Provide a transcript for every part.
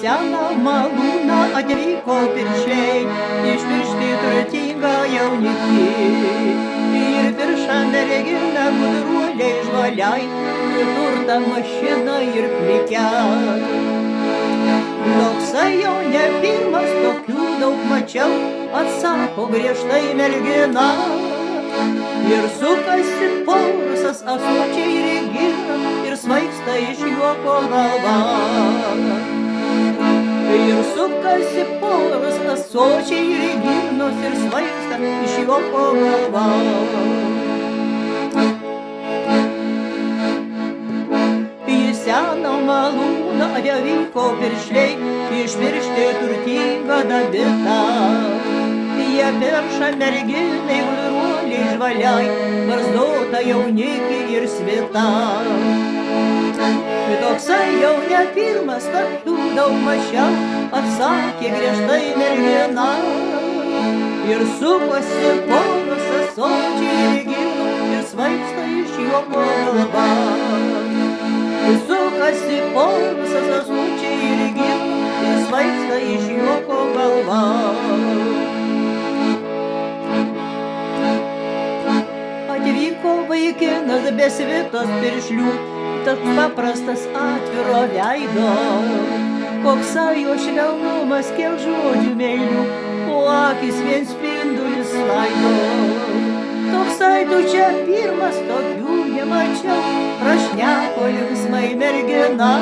seną malūną atvyko piršliai, išpiršti turtingą jaunikį. Ir piršą merginą gudruoliai žvaliai, turtą mašiną ir plikę. Toksai jau ne pirmas, tokių daug mačiau, atsako griežtai mergina. Ir sukasi porusas ąsočiai regina, ir svaigsta iš juoko galva. Ir sukasi porus ąsočiai reginos, ir svaigsta iš juoko galva. Į seną malūną atvyko piršliai, išpiršti turtingą dabitą. Jie perša merginai gudruoliai žvaliai, barzdotą jaunikį ir svitą. Toksai jau ne pirmas, tokių daug mačiau, atsakė griežtai mergina. Ir sukosi porus ąsočiai regino, ir svaigsta iš juoko galva. Sukasi porus ąsočiai regino, ir svaigsta iš juoko galva. Atvyko vaikinas be svitos piršlių, toks paprastas atviro veido. Koksai jo švelnumas, kiek žodžių meilių, o akis vien spindulis laido. Toksai tu čia pirmas, tokių nemačiau, prašneko linksmai mergina.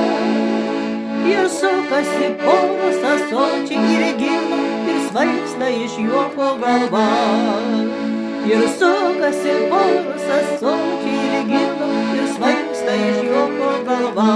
Ir sukasi porus ąsočiai regino, ir svaigsta iš juoko galva. Ir sukasi porus ąsočiai regino, ir svaigsta iš juoko galva.